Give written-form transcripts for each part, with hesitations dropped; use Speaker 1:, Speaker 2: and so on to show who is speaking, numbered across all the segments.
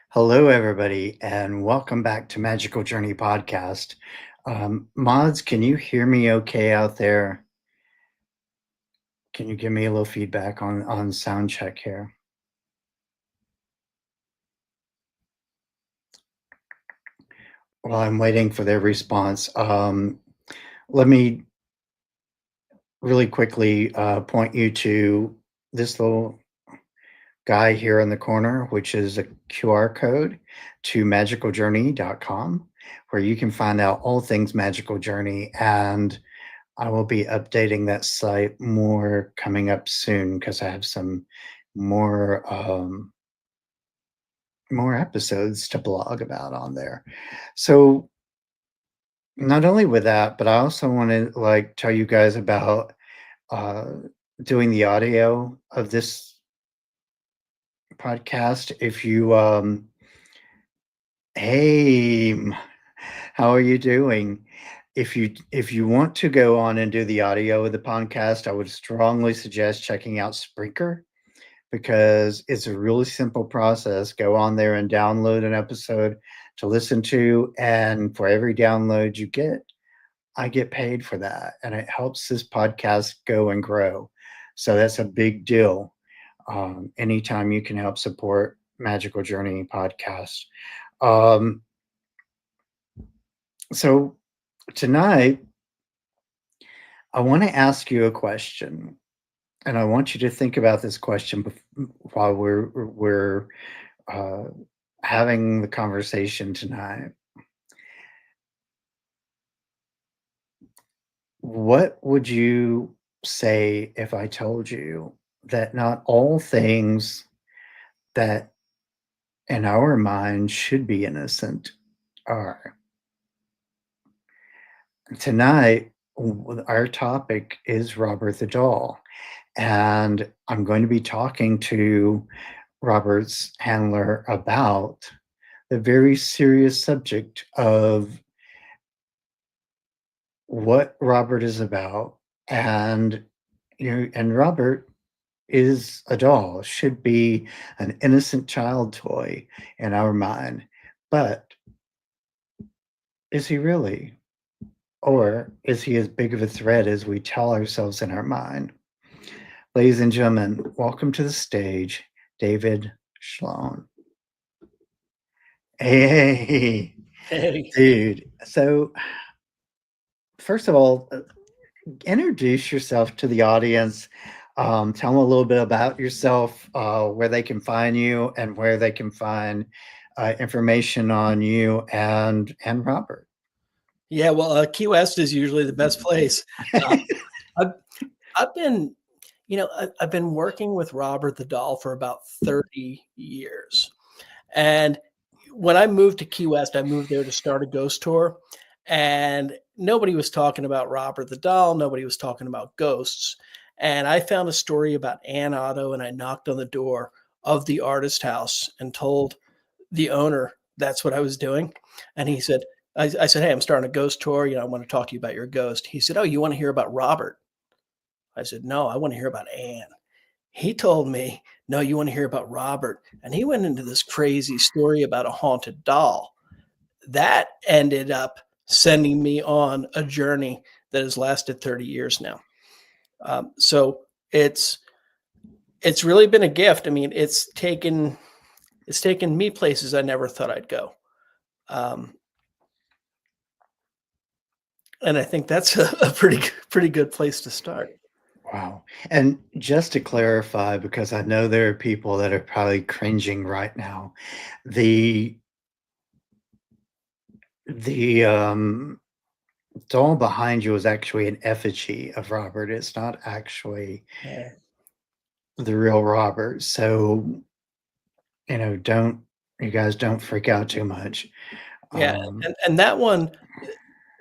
Speaker 1: Hello, everybody, and welcome back to Magical Journey Podcast. Mods, can you hear me okay out there? Can you give me a little feedback on sound check here? While I'm waiting for their response, let me really quickly point you to this little guy here in the corner, which is a QR code to magicaljourney.com, where you can find out all things Magical Journey. And I will be updating that site more coming up soon because I have some more more episodes to blog about on there. So not only with that, but I also want to tell you guys about uh, doing the audio of this podcast. If you hey, how are you doing? If you want to go on and do the audio of the podcast, I would strongly suggest checking out Spreaker because it's a really simple process. Go on there and download an episode to listen to, and for every download you get, I get paid for that, and it helps this podcast go and grow. So that's a big deal. Anytime you can help support Magical Journey podcast. Um, so tonight, I want to ask you a question, and I want you to think about this question while we're uh, having the conversation tonight. What would you say if I told you that not all things that in our mind should be innocent are? Tonight, our topic is Robert the Doll, and I'm going to be talking to Robert's handler about the very serious subject of what Robert is about. And and Robert is a doll, should be an innocent child toy in our mind. But is he really? Or is he as big of a threat as we tell ourselves in our mind? Ladies and gentlemen, welcome to the stage, David Sloan. Hey,
Speaker 2: Hey.
Speaker 1: dude. So, first of all, introduce yourself to the audience. Tell them a little bit about yourself, where they can find you, and where they can find information on you and Robert.
Speaker 2: Yeah, well, Key West is usually the best place. Uh, I've, I've been, I've been working with Robert the Doll for about 30 years. And when I moved to Key West, I moved there to start a ghost tour. And nobody was talking about Robert the Doll. Nobody was talking about ghosts. And I found a story about Ann Otto, and I knocked on the door of the artist house and told the owner that's what I was doing. And he said, I said, hey, I'm starting a ghost tour. I want to talk to you about your ghost. He said, oh, you want to hear about Robert? I said, no, I want to hear about Anne. He told me, no, you want to hear about Robert. And he went into this crazy story about a haunted doll. That ended up sending me on a journey that has lasted 30 years now. So it's really been a gift. I mean, it's taken me places I never thought I'd go. And I think that's a pretty good place to start.
Speaker 1: Wow. And just to clarify, because I know there are people that are probably cringing right now, the the doll behind you is actually an effigy of Robert. It's not actually
Speaker 2: Yeah.
Speaker 1: the real Robert. So, don't you guys don't freak out too much.
Speaker 2: Yeah,
Speaker 1: Um,
Speaker 2: and that one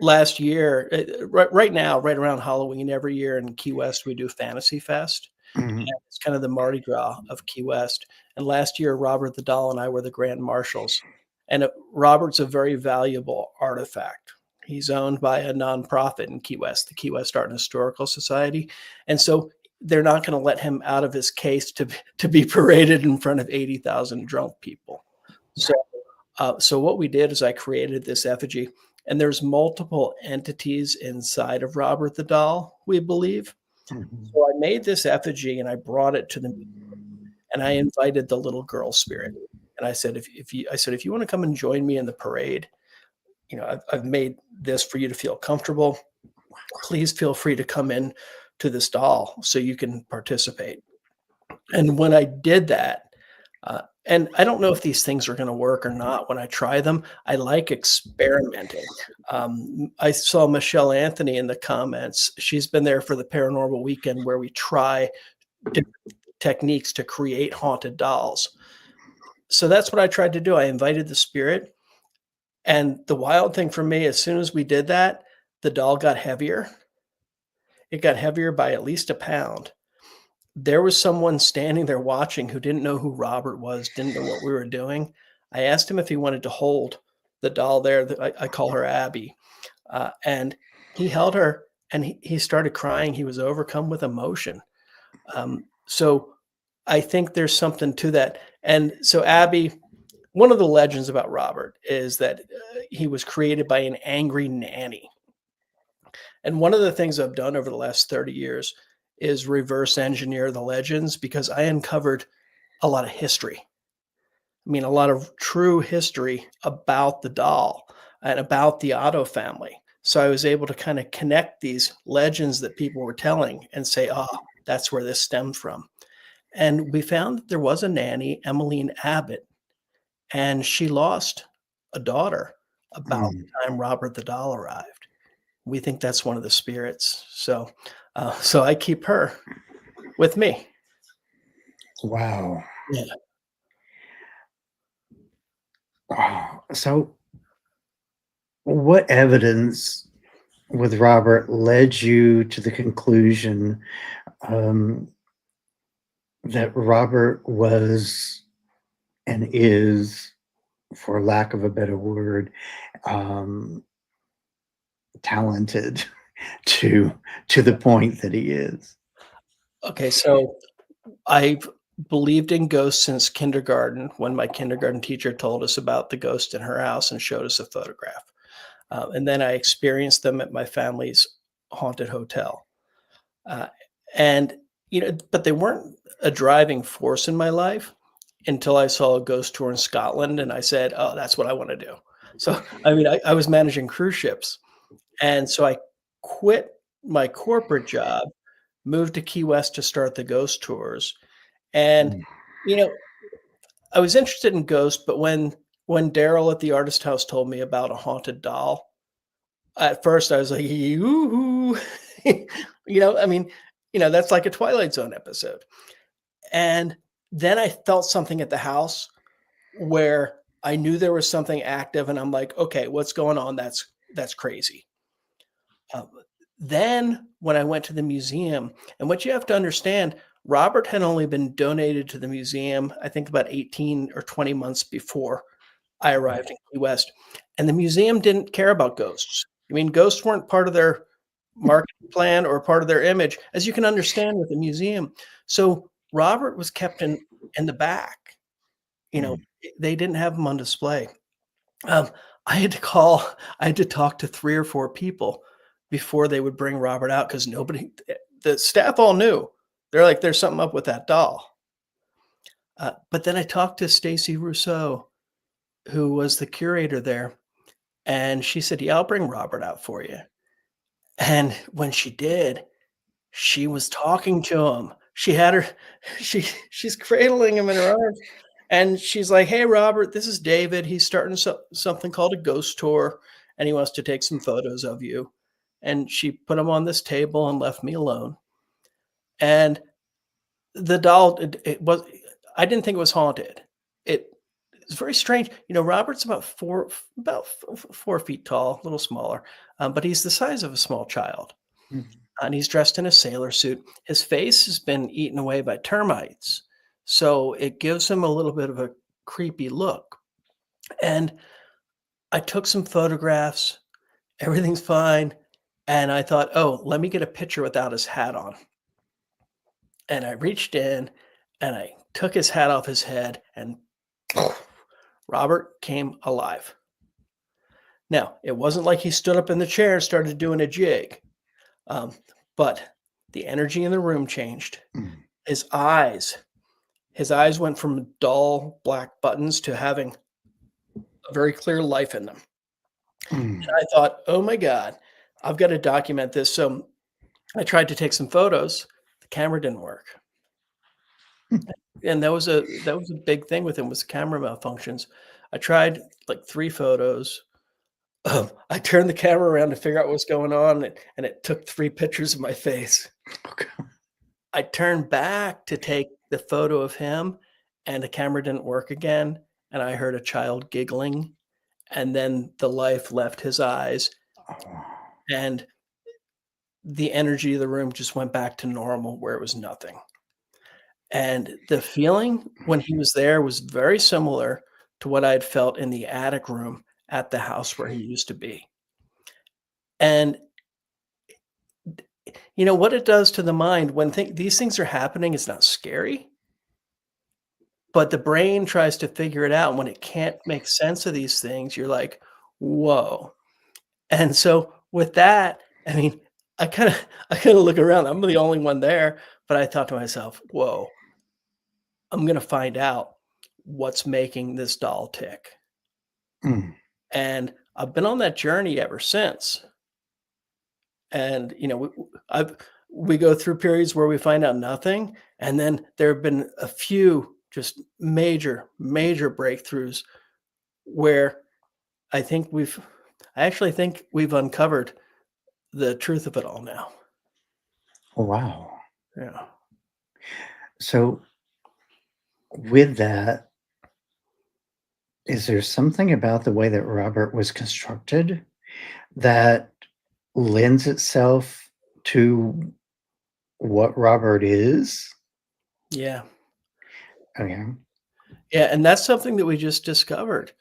Speaker 2: last year, right now, right around Halloween every year in Key West, we do Fantasy Fest.
Speaker 1: mhm.
Speaker 2: And it's kind of the Mardi Gras of Key West. And last year, Robert the Doll and I were the grand marshals. And Robert's a very valuable artifact. He's owned by a nonprofit in Key West, the Key West Art and Historical Society. And so they're not going to let him out of his case to be paraded in front of 80,000 drunk people. So, so what we did is I created this effigy, and there's multiple entities inside of Robert the doll, we believe.
Speaker 1: Mhm.
Speaker 2: So I made this effigy and I brought it to the and I invited the little girl spirit. And I said, if you want to come and join me in the parade, I've made this for you to feel comfortable. Please feel free to come in to this doll so you can participate. And when I did that, and I don't know if these things are going to work or not when I try them. I like experimenting. I saw Michelle Anthony in the comments. She's been there for the paranormal weekend where we try different techniques to create haunted dolls. So that's what I tried to do. I invited the spirit. And the wild thing for me, as soon as we did that, the doll got heavier. It got heavier by at least a pound. There was someone standing there watching who didn't know who Robert was, didn't know what we were doing. I asked him if he wanted to hold the doll there. I call her Abby. And he held her and he started crying. He was overcome with emotion. So I think there's something to that. And so, Abby, one of the legends about Robert is that he was created by an angry nanny. And one of the things I've done over the last 30 years is reverse engineer the legends because I uncovered a lot of history. I mean, a lot of true history about the doll and about the Otto family. So I was able to kind of connect these legends that people were telling and say, oh, that's where this stemmed from. And we found that there was a nanny, Emmeline Abbott, and she lost a daughter about
Speaker 1: Mm.
Speaker 2: the time Robert the doll arrived. We think that's one of the spirits. So I keep her with me.
Speaker 1: Wow.
Speaker 2: Yeah.
Speaker 1: Wow. So, what evidence with Robert led you to the conclusion um, that Robert was and is, for lack of a better word, um, talented to the point that he is?
Speaker 2: Okay. So I've believed in ghosts since kindergarten when my kindergarten teacher told us about the ghost in her house and showed us a photograph. And then I experienced them at my family's haunted hotel. Uh, and, but they weren't a driving force in my life until I saw a ghost tour in Scotland. And I said, oh, that's what I want to do. So, I mean, I was managing cruise ships. And so I quit my corporate job, moved to Key West to start the ghost tours. And,
Speaker 1: Mm.
Speaker 2: you know, I was interested in ghosts, but when Daryl at the artist house told me about a haunted doll, at first I was like, "Yoo-hoo." I mean, that's like a Twilight Zone episode. And then I felt something at the house where I knew there was something active, and I'm like, "Okay, what's going on? That's crazy." Um, then when I went to the museum, and what you have to understand, Robert had only been donated to the museum, I think about 18 or 20 months before I arrived in Key West. And the museum didn't care about ghosts. I mean, ghosts weren't part of their marketing plan or part of their image, as you can understand with the museum. So Robert was kept in the back. You know,
Speaker 1: Mm.
Speaker 2: they didn't have him on display. Um, I had to call, I had to talk to 3 or 4 people before they would bring Robert out because nobody the staff all knew. They're like, "There's something up with that doll." But then I talked to Stacy Rousseau, who was the curator there, and she said, "Yeah, I'll bring Robert out for you." And when she did, she was talking to him. She had her she's cradling him in her arms, and she's like, "Hey, Robert, this is David. He's starting something called a ghost tour, and he wants to take some photos of you." And she put him on this table and left me alone. And the doll, it was I didn't think it was haunted. It's very strange. Robert's about 4 feet tall, a little smaller, but he's the size of a small child.
Speaker 1: Mm.
Speaker 2: And he's dressed in a sailor suit. His face has been eaten away by termites, so it gives him a little bit of a creepy look. And I took some photographs. Everything's fine. And I thought, oh, let me get a picture without his hat on. And I reached in and I took his hat off his head and Robert came alive. Now, it wasn't like he stood up in the chair and started doing a jig, um, but the energy in the room changed.
Speaker 1: Mm.
Speaker 2: His eyes, his eyes went from dull black buttons to having a very clear life in them.
Speaker 1: Mm.
Speaker 2: And I thought, oh my God, I've got to document this. So I tried to take some photos. The camera didn't work. And that was a big thing with him was camera malfunctions. I tried like 3 photos. I turned the camera around to figure out what was going on, and it took 3 pictures of my face.
Speaker 1: Okay.
Speaker 2: I turned back to take the photo of him, and the camera didn't work again, and I heard a child giggling, and then the life left his eyes,
Speaker 1: Oh.
Speaker 2: and the energy of the room just went back to normal where it was nothing. And the feeling when he was there was very similar to what I'd felt in the attic room at the house where he used to be. And you know what it does to the mind when these things are happening, it's not scary, but the brain tries to figure it out. And when it can't make sense of these things, you're like, whoa. And so with that, I mean, I kind of look around. I'm the only one there, but I thought to myself, whoa, I'm gonna find out what's making this doll tick.
Speaker 1: Mm.
Speaker 2: And I've been on that journey ever since. And, we go through periods where we find out nothing, and then there have been a few just major, major breakthroughs where I actually think we've uncovered the truth of it all now.
Speaker 1: Wow.
Speaker 2: Yeah.
Speaker 1: So with that, is there something about the way that Robert was constructed that lends itself to what Robert is?
Speaker 2: Yeah.
Speaker 1: Okay.
Speaker 2: Yeah, and that's something that we just discovered.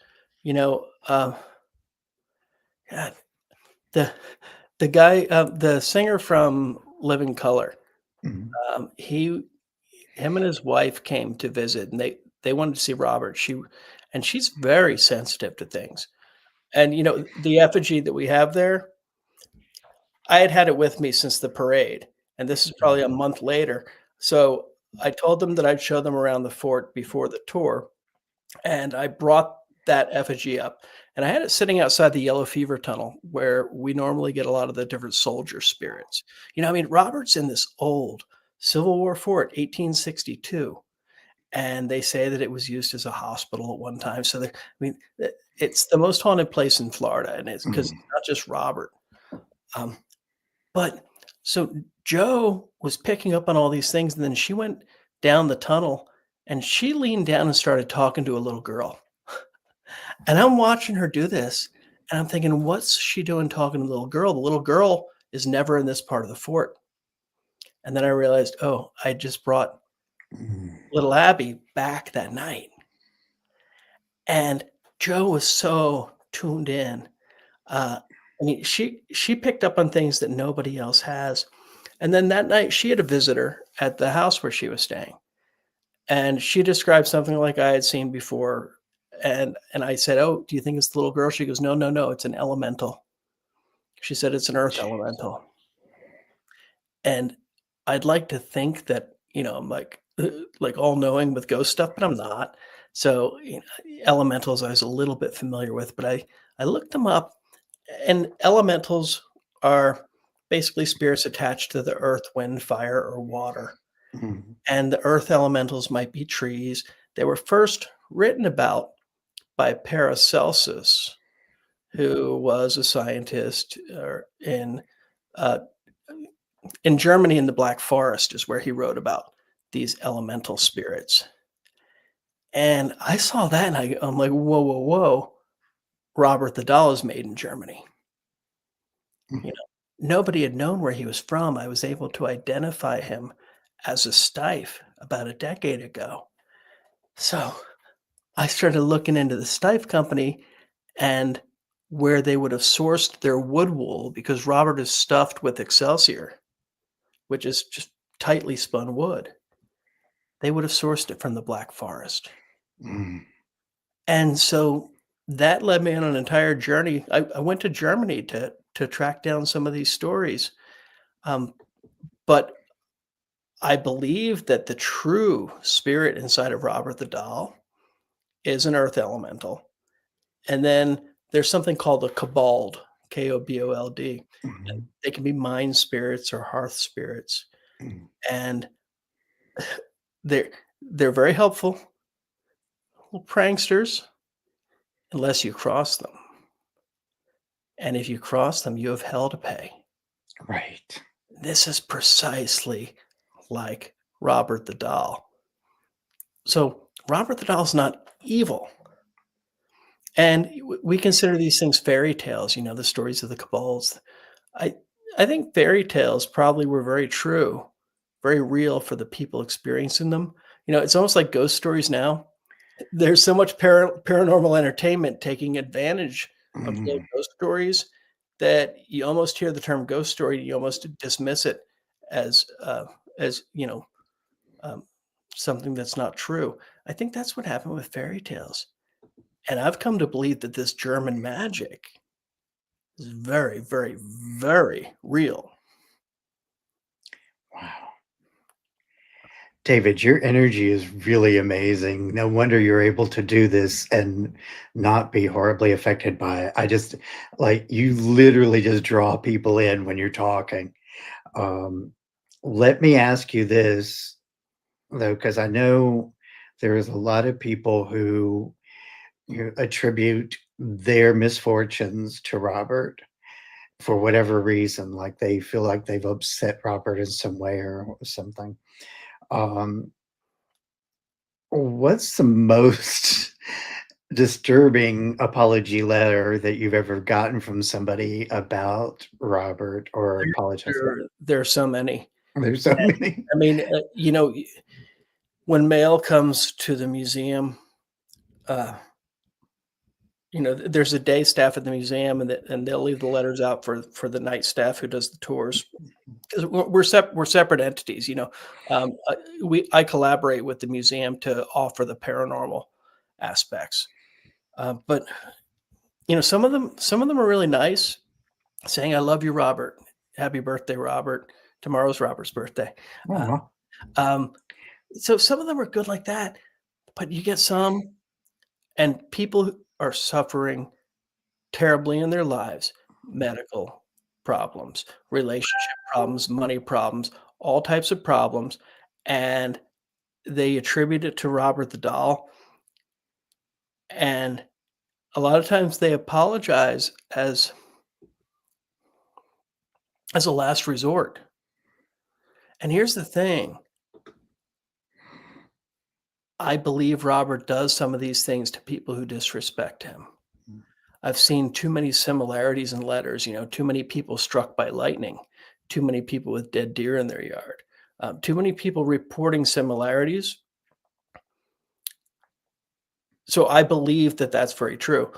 Speaker 2: You know, God, the the singer from Living Color,
Speaker 1: Mhm.
Speaker 2: he him and his wife came to visit, and they wanted to see Robert. She's very sensitive to things. And, the effigy that we have there, I had had it with me since the parade, and this is probably a month later. So, I told them that I'd show them around the fort before the tour, and I brought that effigy up, and I had it sitting outside the yellow fever tunnel where we normally get a lot of the different soldier spirits. I mean, Robert's in this old Civil War fort, 1862, and they say that it was used as a hospital at one time. So, it's the most haunted place in Florida, and it's because
Speaker 1: Mm.
Speaker 2: it's not just Robert. Um, but so Joe was picking up on all these things, and then she went down the tunnel, and she leaned down and started talking to a little girl. And I'm watching her do this, and I'm thinking, "What's she doing talking to the little girl? The little girl is never in this part of the fort." And then I realized, oh, I just brought
Speaker 1: Mm.
Speaker 2: little Abby back that night. And Joe was so tuned in. Uh, I mean, she picked up on things that nobody else has. And then that night, she had a visitor at the house where she was staying, and she described something like I had seen before. And I said, "Oh, do you think it's the little girl?" She goes, "No, no, no, it's an elemental." She said, "It's an earth
Speaker 1: Jeez.
Speaker 2: elemental." And I'd like to think that, I'm like all knowing with ghost stuff, but I'm not. So, elementals I was a little bit familiar with, but I looked them up, and elementals are basically spirits attached to the earth, wind, fire, or water.
Speaker 1: Mm.
Speaker 2: And the earth elementals might be trees. They were first written about by Paracelsus, who was a scientist uh, in Germany. In the Black Forest is where he wrote about these elemental spirits. And I saw that, and I'm like, whoa, whoa, whoa! Robert the doll is made in Germany.
Speaker 1: Mm.
Speaker 2: You know, nobody had known where he was from. I was able to identify him as a Steiff about a decade ago. So I started looking into the Steiff company and where they would have sourced their wood wool, because Robert is stuffed with Excelsior, which is just tightly spun wood. They would have sourced it from the Black Forest.
Speaker 1: Mm.
Speaker 2: And so that led me on an entire journey. I went to Germany to track down some of these stories. Um, but I believe that the true spirit inside of Robert the Doll is an earth elemental. And then there's something called a kobold, Kobold.
Speaker 1: Mhm.
Speaker 2: They can be mine spirits or hearth spirits.
Speaker 1: Mhm.
Speaker 2: And they're they're very helpful, little pranksters, unless you cross them. And if you cross them, you have hell to pay.
Speaker 1: Right.
Speaker 2: This is precisely like Robert the Doll. So Robert the Doll's not evil. And we consider these things fairy tales, the stories of the kobolds. I I think fairy tales probably were very true, very real for the people experiencing them. It's almost like ghost stories now. There's so much paranormal entertainment taking advantage of the old
Speaker 1: Mhm.
Speaker 2: ghost stories that you almost hear the term ghost story, you almost dismiss it as, as, um, something that's not true. I think that's what happened with fairy tales, and I've come to believe that this German magic is very, very, very real.
Speaker 1: Wow. David, your energy is really amazing. No wonder you're able to do this and not be horribly affected by it. I just like you literally just draw people in when you're talking. Um, Let me ask you this though, because I know there's a lot of people who attribute their misfortunes to Robert for whatever reason, like they feel like they've upset Robert in some way or something. Um, What's the most disturbing apology letter that you've ever gotten from somebody about Robert or
Speaker 2: There
Speaker 1: apologize about?
Speaker 2: there are so many.
Speaker 1: There's so many.
Speaker 2: I mean, when mail comes to the museum, uh, there's a day staff at the museum, and they'll leave the letters out for the night staff who does the tours. 'Cause we're separate entities, I collaborate with the museum to offer the paranormal aspects, but, some of them are really nice, saying, "I love you, Robert. Happy birthday, Robert. Tomorrow's Robert's birthday." Uh,
Speaker 1: Aw.
Speaker 2: um, so some of them are good like that, but you get some and people who are suffering terribly in their lives, medical problems, relationship problems, money problems, all types of problems, and they attribute it to Robert the Doll, and a lot of times they apologize as a last resort. And here's the thing, I believe Robert does some of these things to people who disrespect him. I've seen too many similarities in letters, too many people struck by lightning, too many people with dead deer in their yard, too many people reporting similarities. So I believe that that's very true.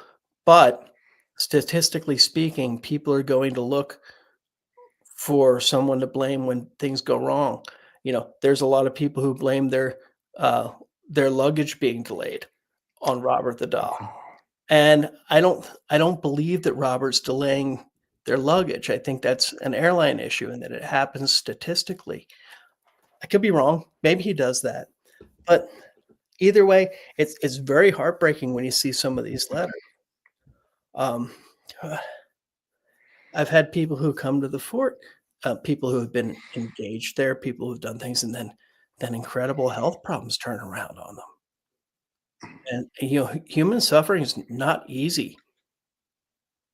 Speaker 2: But statistically speaking, people are going to look for someone to blame when things go wrong. There's a lot of people who blame uh, their luggage being delayed on Robert the Doll. And I don't believe that Robert's delaying their luggage. I think that's an airline issue and that it happens statistically. I could be wrong. Maybe he does that. But either way, it's very heartbreaking when you see some of these letters. Um, I've had people who come to the fort, people who have been engaged there, people who've done things, and then incredible health problems turn around on them. And human suffering is not easy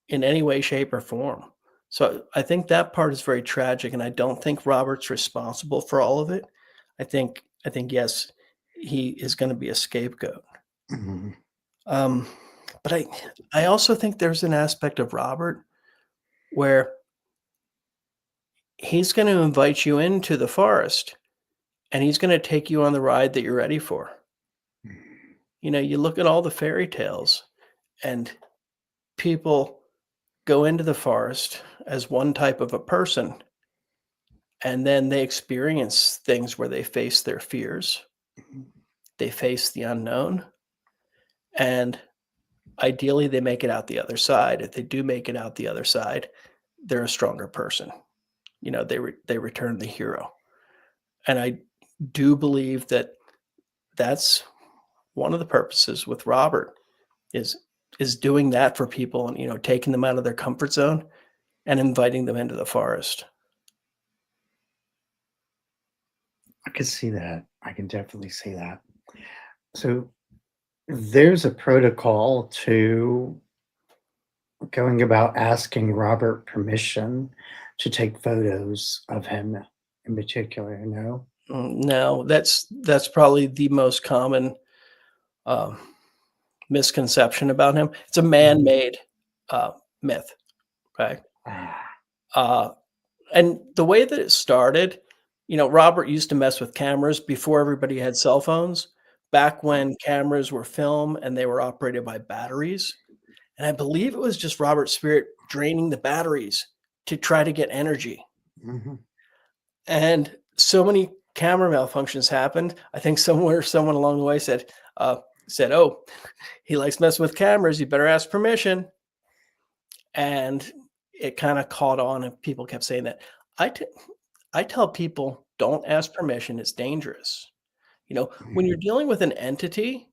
Speaker 2: in any way, shape, or form. So I think that part is very tragic, and I don't think Robert's responsible for all of it. I think yes, he is going to be a scapegoat.
Speaker 1: Mhm.
Speaker 2: Um, but I also think there's an aspect of Robert where he's going to invite you into the forest, and he's going to take you on the ride that you're ready for. You look at all the fairy tales, and people go into the forest as one type of a person, and then they experience things where they face their fears, they face the unknown, and ideally they make it out the other side. If they do make it out the other side, they're a stronger person. They return the hero. And I do believe that that's one of the purposes with Robert is is doing that for people, and taking them out of their comfort zone and inviting them into the forest.
Speaker 1: I can see that. I can definitely see that. So there's a protocol to going about asking Robert permission to take photos of him in particular, no?
Speaker 2: No, that's probably the most common um, misconception about him. It's a
Speaker 1: Mhm.
Speaker 2: man-made uh, myth, right?
Speaker 1: Ah,
Speaker 2: Uh, and the way that it started, Robert used to mess with cameras before everybody had cell phones, back when cameras were film and they were operated by batteries. And I believe it was just Robert's spirit draining the batteries to try to get energy.
Speaker 1: mhm.
Speaker 2: And so many camera malfunctions happened. I think somewhere, someone along the way said, "Oh, he likes messing with cameras. You better ask permission." And it kind of caught on, and people kept saying that. I, t- I tell people, don't ask permission. It's dangerous. When you're
Speaker 1: Mhm.
Speaker 2: dealing with an entity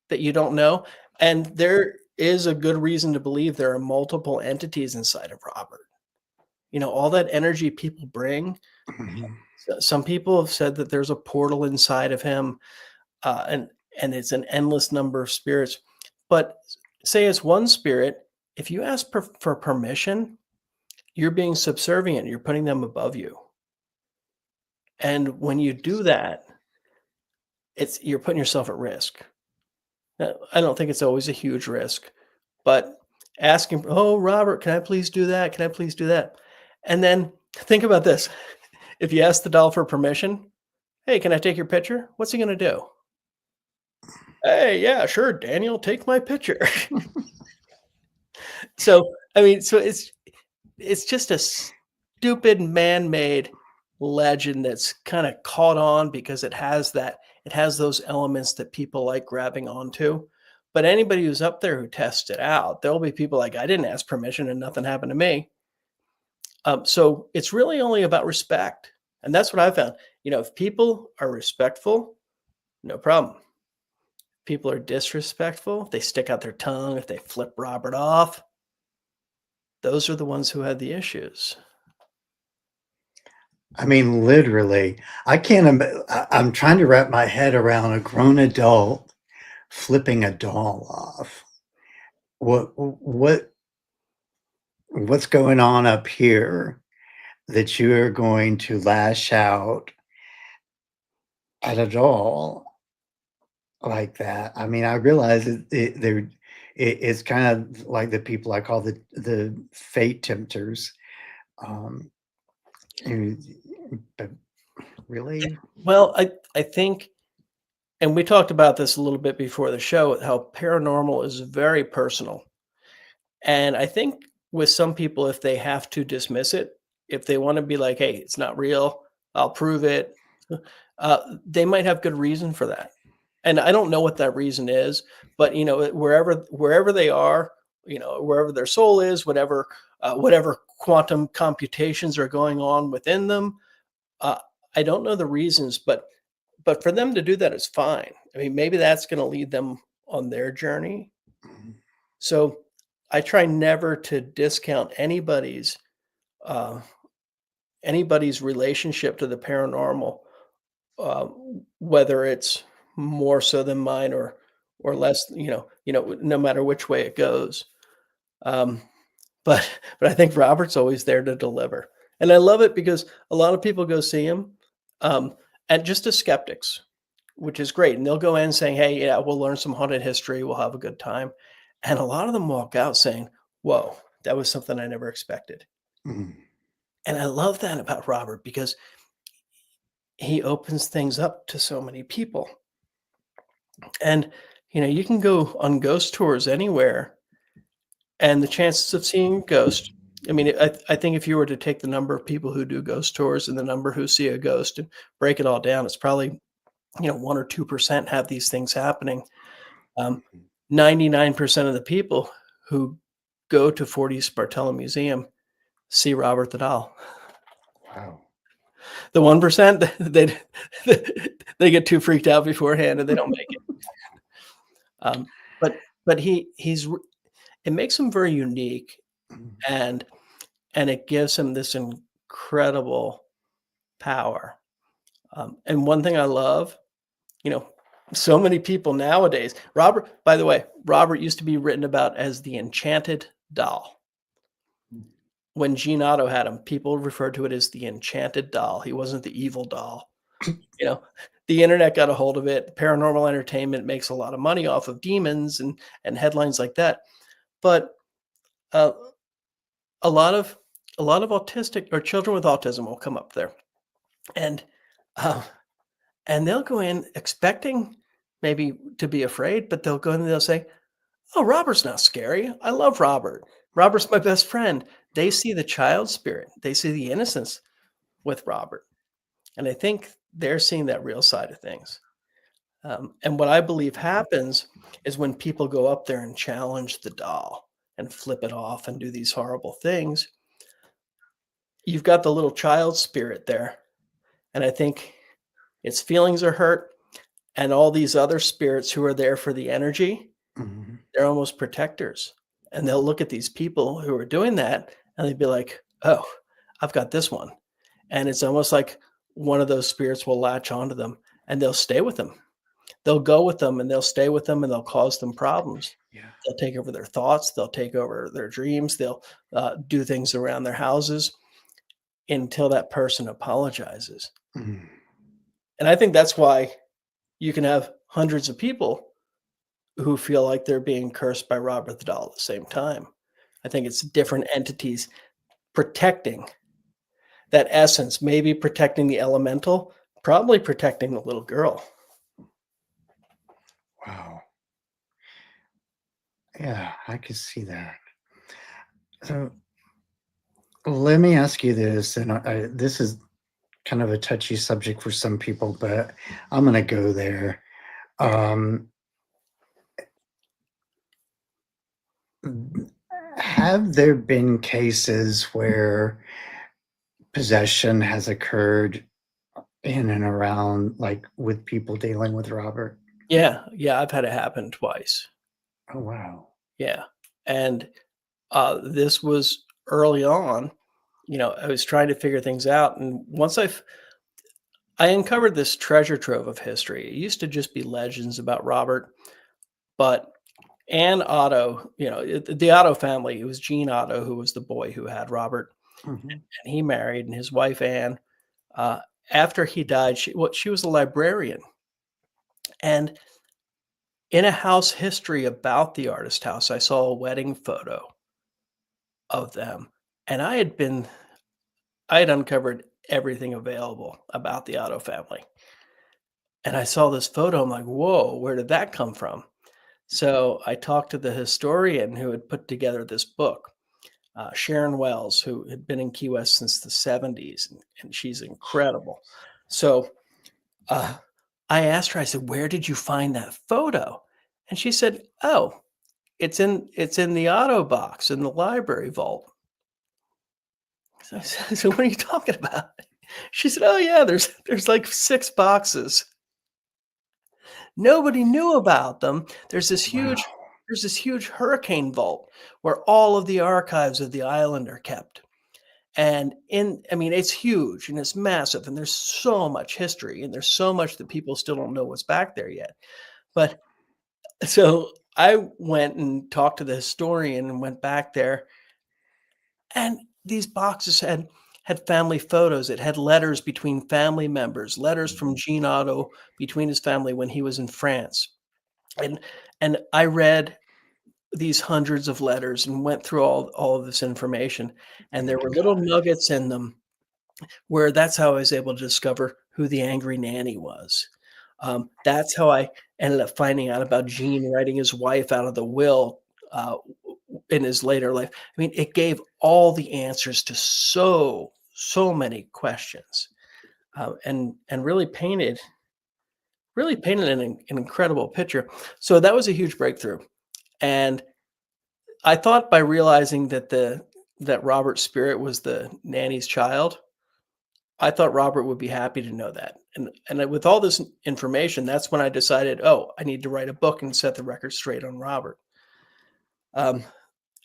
Speaker 2: that you don't know, and there is a good reason to believe there are multiple entities inside of Robert. All that energy people bring.
Speaker 1: Mhm.
Speaker 2: Some people have said that there's a portal inside of him, and it's an endless number of spirits. But say it's one spirit, if you ask for permission, you're being subservient. You're putting them above you, and when you do that, you're putting yourself at risk. Now, I don't think it's always a huge risk, but asking, "Oh, Robert, can I please do that? Can I please do that?" And then think about this: if you ask the doll for permission, "Hey, can I take your picture?" What's he going to do? Hey, yeah, sure, Daniel, take my picture. So, I mean, it's just a stupid man-made legend that's kind of caught on because it has those elements that people like grabbing onto. But anybody who's up there who tests it out, there'll be people like, I didn't ask permission and nothing happened to me. So it's really only about respect. And that's what I found. If people are respectful, no problem. People are disrespectful, if they stick out their tongue, if they flip Robert off, those are the ones who had the issues.
Speaker 1: I mean, literally, I can't. I'm trying to wrap my head around a grown adult flipping a doll off. What's going on up here that you're going to lash out at a doll like that? I mean, I realize it's kind of like the people I call the fate tempters. Um, and- but really,
Speaker 2: Well, I think, and we talked about this a little bit before the show, how paranormal is very personal. And I think with some people, if they have to dismiss it, if they want to be like, "Hey, it's not real, I'll prove it," they might have good reason for that. And I don't know what that reason is, but wherever they are, wherever their soul is, whatever quantum computations are going on within them, uh, I don't know the reasons, but for them to do that is fine. I mean, maybe that's going to lead them on their journey. So I try never to discount uh, anybody's relationship to the paranormal, uh, whether it's more so than mine or less. No matter which way it goes. Um, but but I think Robert's always there to deliver, and I love it because a lot of people go see him, um, and just as skeptics, which is great, and they'll go in saying, "Hey, yeah, we'll learn some haunted history, we'll have a good time," and a lot of them walk out saying, "Whoa, that was something I never expected."
Speaker 1: mm,
Speaker 2: And I love that about Robert because he opens things up to so many people. And you can go on ghost tours anywhere, and the chances of seeing a ghost. I mean, I think if you were to take the number of people who do ghost tours and the number who see a ghost and break it all down, it's probably 1 or 2% have these things happening. Um, 99% of the people who go to 40 Spartella Museum see Robert the doll.
Speaker 1: Wow.
Speaker 2: The 1%, they get too freaked out beforehand and they don't make it. But it makes him very unique,
Speaker 1: Mm.
Speaker 2: and it gives him this incredible power. And one thing I love, you know, so many people nowadays. Robert, by the way, Robert used to be written about as the enchanted doll. When Gene Otto had him, people referred to it as the enchanted doll. He wasn't the evil doll. You know, the internet got a hold of it. Paranormal Entertainment makes a lot of money off of demons and headlines like that. But uh, a lot of autistic or children with autism will come up there, and uh, they'll go in expecting maybe to be afraid, but they'll go in and they'll say, "Oh, Robert's not scary. I love Robert. Robert's my best friend." They see the child spirit. They see the innocence with Robert. And I think they're seeing that real side of things. And what I believe happens is when people go up there and challenge the doll and flip it off and do these horrible things, you've got the little child spirit there. And I think its feelings are hurt. And all these other spirits who are there for the energy,
Speaker 1: Mhm.
Speaker 2: they're almost protectors. And they'll look at these people who are doing that and they'd be like, "Oh, I've got this one." And it's almost like one of those spirits will latch onto them and they'll stay with them. They'll go with them and they'll stay with them and they'll cause them problems.
Speaker 1: Yeah.
Speaker 2: They'll take over their thoughts. They'll take over their dreams. They'll do things around their houses until that person apologizes.
Speaker 1: Mm.
Speaker 2: And I think that's why you can have hundreds of people who feel like they're being cursed by Robert the doll at the same time. I think it's different entities protecting that essence, maybe protecting the elemental, probably protecting the little girl.
Speaker 1: Wow. Yeah, I can see that. So let me ask you this, and this is kind of a touchy subject for some people, but I'm going to go there. Um, have there been cases where possession has occurred in and around, like with people dealing with Robert?
Speaker 2: Yeah, yeah, I've had it happen twice.
Speaker 1: Oh, wow.
Speaker 2: Yeah, and, this was early on, I was trying to figure things out, and once I uncovered this treasure trove of history. It used to just be legends about Robert, but Anne Otto, the Otto family, it was Gene Otto who was the boy who had Robert,
Speaker 1: Hmm.
Speaker 2: and he married, and his wife Anne, uh, after he died, she was a librarian, and in a house history about the artist house, I saw a wedding photo of them, and I had uncovered everything available about the Otto family. And I saw this photo, I'm like, "Whoa, where did that come from?" So I talked to the historian who had put together this book, Sharon Wells, who had been in Key West since the 70s, and she's incredible. So uh, I asked her, I said, "Where did you find that photo?" And she said, "Oh, it's in the Otto box in the library vault." So I said, "So what are you talking about?" She said, "Oh yeah, there's like 6 boxes. Nobody knew about them.
Speaker 1: Wow.
Speaker 2: There's this huge hurricane vault where all of the archives of the island are kept. And I mean, it's huge and it's massive and there's so much history and there's so much that people still don't know what's back there yet. But so I went and talked to the historian and went back there, and these boxes had family photos. It had letters between family members, letters from Gene Otto between his family when he was in France. And I read these hundreds of letters and went through all of this information, and there were little nuggets in them where that's how I was able to discover who the angry nanny was. That's how I ended up finding out about Gene writing his wife out of the will in his later life. I mean, it gave all the answers to so many questions, and really painted an incredible picture. So that was a huge breakthrough. And I thought by realizing that Robert's spirit was the nanny's child, I thought Robert would be happy to know that. And with all this information, that's when I decided, oh, I need to write a book and set the record straight on Robert. Um,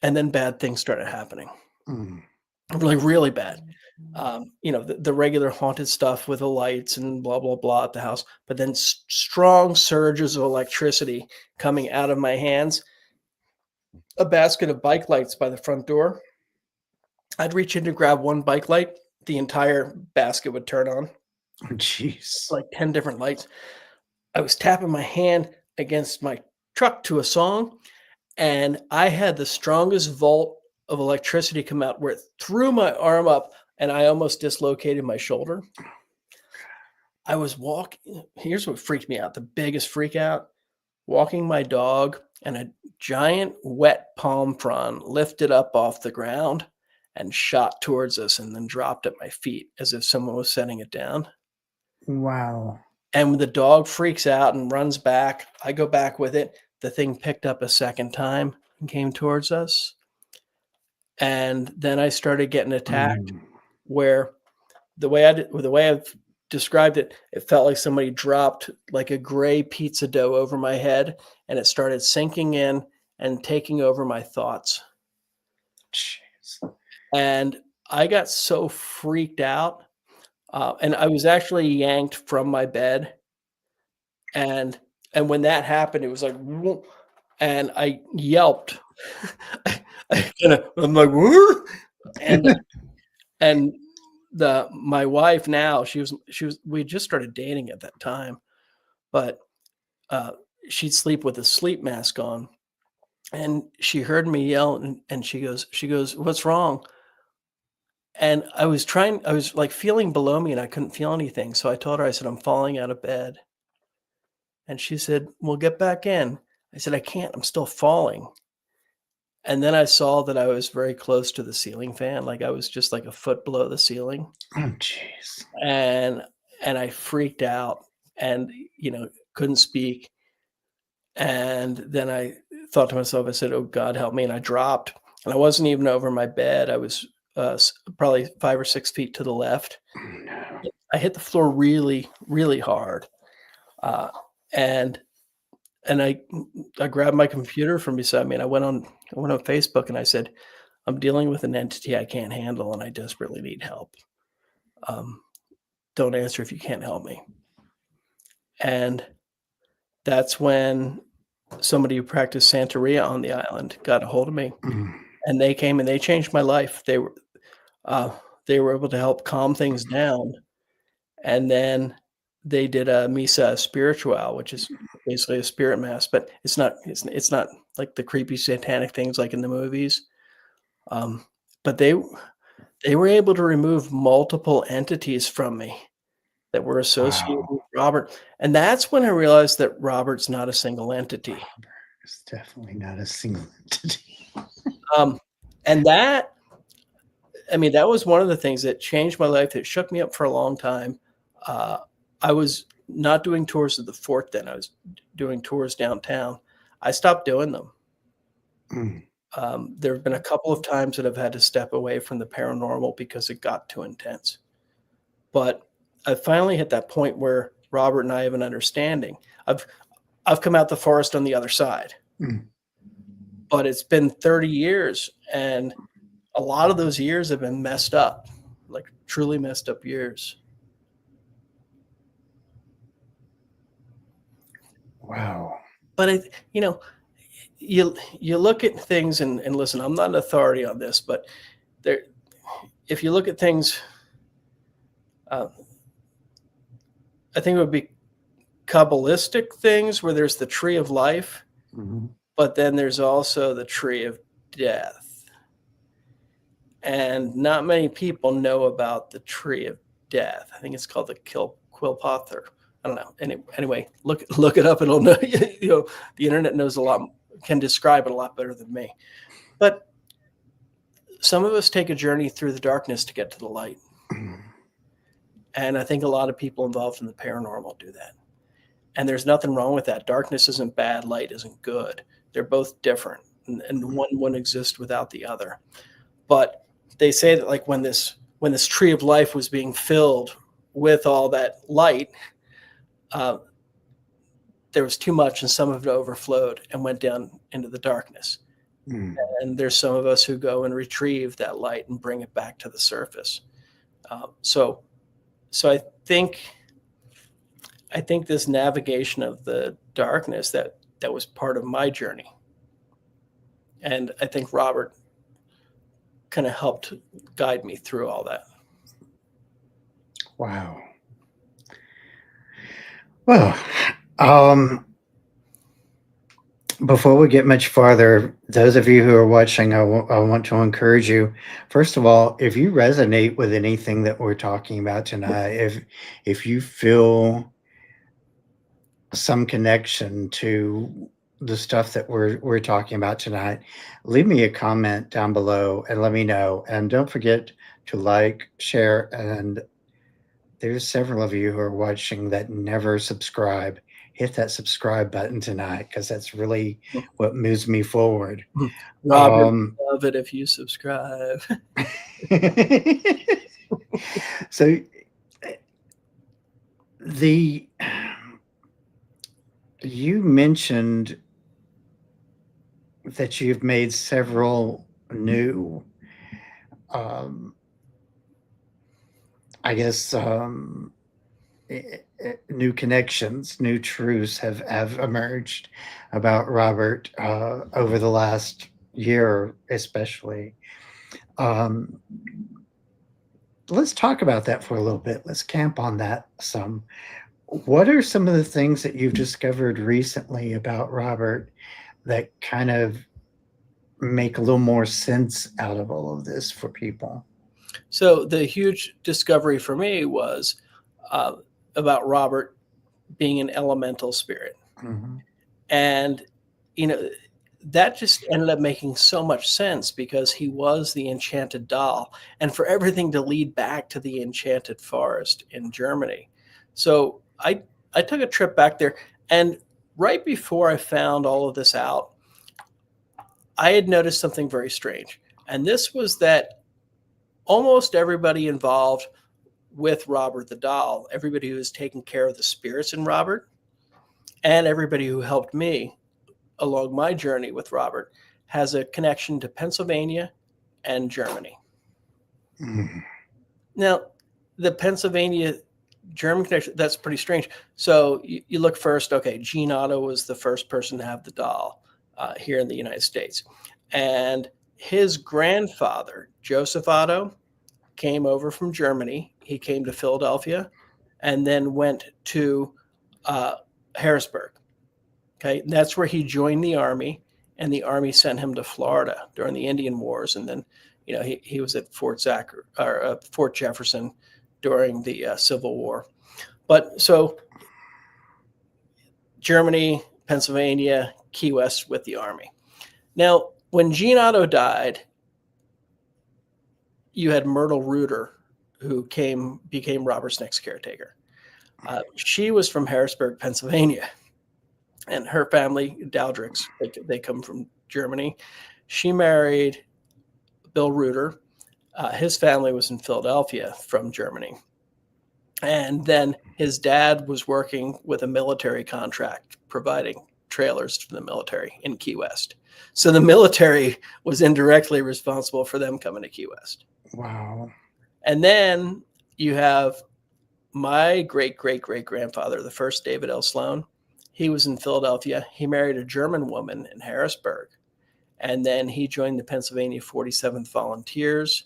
Speaker 2: and then bad things started happening,
Speaker 1: Mm.
Speaker 2: really, really bad. The regular haunted stuff with the lights and blah blah blah at the house, but then strong surges of electricity coming out of my hands. A basket of bike lights by the front door. I'd reach in to grab one bike light, the entire basket would turn on,
Speaker 1: Oh, jeez.
Speaker 2: like 10 different lights. I was tapping my hand against my truck to a song, and I had the strongest volt of electricity come out where it threw my arm up, and I almost dislocated my shoulder. I was walking. Here's what freaked me out, the biggest freak out. Walking my dog, and a giant wet palm frond lifted up off the ground and shot towards us and then dropped at my feet as if someone was setting it down.
Speaker 1: Wow.
Speaker 2: And when the dog freaks out and runs back, I go back with it. The thing picked up a second time and came towards us. And then I started getting attacked
Speaker 1: Mm.
Speaker 2: where the way I've described it, it felt like somebody dropped like a gray pizza dough over my head, and it started sinking in and taking over my thoughts.
Speaker 1: Jeez.
Speaker 2: And I got so freaked out, and I was actually yanked from my bed. And when that happened, it was like, "Whoa," and I yelped. I'm like, "Whoa," and and my wife now, she was we just started dating at that time, but uh, she'd sleep with a sleep mask on, and she heard me yell, and she goes, "What's wrong?" And I was like feeling below me, and I couldn't feel anything. So I told her, I said, "I'm falling out of bed," and she said, "Well, get back in." I said, "I can't. I'm still falling." And then I saw that I was very close to the ceiling fan, like I was just like a foot below the ceiling.
Speaker 1: Oh, jeez.
Speaker 2: And I freaked out and, couldn't speak. And then I thought to myself, I said, "Oh, God, help me." And I dropped, and I wasn't even over my bed. I was probably 5 or 6 feet to the left.
Speaker 1: Oh, no.
Speaker 2: I hit the floor really, really hard. Uh, and I grabbed my computer from beside me, and I went on Facebook, and I said, "I'm dealing with an entity I can't handle, and I desperately need help. Um, don't answer if you can't help me." And that's when somebody who practiced Santeria on the island got a hold of me,
Speaker 1: Mm.
Speaker 2: and they came and they changed my life. Uh, they were able to help calm things down, and then they did a misa spiritual, which is basically a spirit mass, but it's not like the creepy satanic things like in the movies. But they were able to remove multiple entities from me that were associated
Speaker 1: Wow.
Speaker 2: with Robert, and that's when I realized that Robert's not a single entity.
Speaker 1: It's definitely not a single entity.
Speaker 2: Um, and that I mean, that was one of the things that changed my life, that shook me up for a long time. Uh, I was not doing tours of the fort then, I was doing tours downtown. I stopped doing them.
Speaker 1: Mm.
Speaker 2: There have been a couple of times that I've had to step away from the paranormal because it got too intense. But I finally hit that point where Robert and I have an understanding. I've come out the forest on the other side,
Speaker 1: Mm.
Speaker 2: but it's been 30 years, and a lot of those years have been messed up, like truly messed up years.
Speaker 1: Wow.
Speaker 2: But you look at things, and listen, I'm not an authority on this, but there, if you look at things, uh, I think it would be Kabbalistic things where there's the tree of life,
Speaker 1: Mhm.
Speaker 2: but then there's also the tree of death. And not many people know about the tree of death. I think it's called the Quilpoth, or I don't know. Anyway, look it up. It'll know. The internet knows a lot, can describe it a lot better than me. But some of us take a journey through the darkness to get to the light.
Speaker 1: Mm.
Speaker 2: And I think a lot of people involved in the paranormal do that. And there's nothing wrong with that. Darkness isn't bad, light isn't good. They're both different, and one wouldn't exist without the other. But they say that like when this tree of life was being filled with all that light, uh, there was too much, and some of it overflowed and went down into the darkness.
Speaker 1: Mm.
Speaker 2: And there's some of us who go and retrieve that light and bring it back to the surface. So I think this navigation of the darkness that was part of my journey, and I think Robert kind of helped guide me through all that.
Speaker 1: Wow. Well, um, before we get much farther, those of you who are watching, I want to encourage you. First of all, if you resonate with anything that we're talking about tonight, if you feel some connection to the stuff that we're talking about tonight, leave me a comment down below and let me know. And don't forget to like, share, and there's several of you who are watching that never subscribe. Hit that subscribe button tonight because that's really what moves me forward.
Speaker 2: Robert, love it if you subscribe.
Speaker 1: So you mentioned that you've made several new, I guess, new connections, new truths have emerged about Robert over the last year, especially. Let's talk about that for a little bit. Let's camp on that some. What are some of the things that you've discovered recently about Robert that kind of make a little more sense out of all of this for people?
Speaker 2: So the huge discovery for me was about Robert being an elemental spirit.
Speaker 1: Mm-hmm.
Speaker 2: And, you know, that just ended up making so much sense because he was the enchanted doll, and for everything to lead back to the enchanted forest in Germany. So I took a trip back there, and right before I found all of this out, I had noticed something very strange. And this was that almost everybody involved with Robert the doll, everybody who was taking care of the spirits in Robert, and everybody who helped me along my journey with Robert, has a connection to Pennsylvania and Germany.
Speaker 1: Mm-hmm.
Speaker 2: Now, the Pennsylvania German connection, that's pretty strange. So you look first, okay, Gene Otto was the first person to have the doll here in the United States. And his grandfather, Joseph Otto, came over from Germany. He came to Philadelphia and then went to Harrisburg. Okay, and that's where he joined the Army, and the Army sent him to Florida during the Indian Wars. And then, you know, he was at Fort Jefferson during the Civil War. But so Germany, Pennsylvania, Key West with the Army. Now, when Gene Otto died, you had Myrtle Reuter, who became Robert's next caretaker. She was from Harrisburg, Pennsylvania, and her family, Dowdricks, they come from Germany. She married Bill Reuter. His family was in Philadelphia from Germany. And then his dad was working with a military contract, providing trailers for the military in Key West. So the military was indirectly responsible for them coming to Key West.
Speaker 1: Wow.
Speaker 2: And then you have my great-great-great-grandfather, the first David L. Sloan. He was in Philadelphia. He married a German woman in Harrisburg. And then he joined the Pennsylvania 47th Volunteers.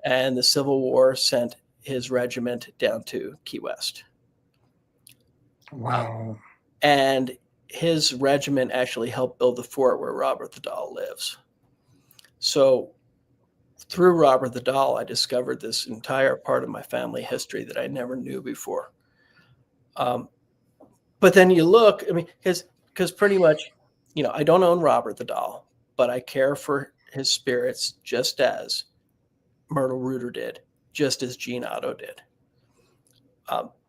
Speaker 2: And the Civil War sent his regiment down to Key West.
Speaker 1: Wow.
Speaker 2: And his regiment actually helped build the fort where Robert the Doll lives. So through Robert the Doll, I discovered this entire part of my family history that I never knew before. But then you look, I mean, because pretty much, you know, I don't own Robert the Doll, but I care for his spirits just as Myrtle Reuter did, just as Gene Otto did.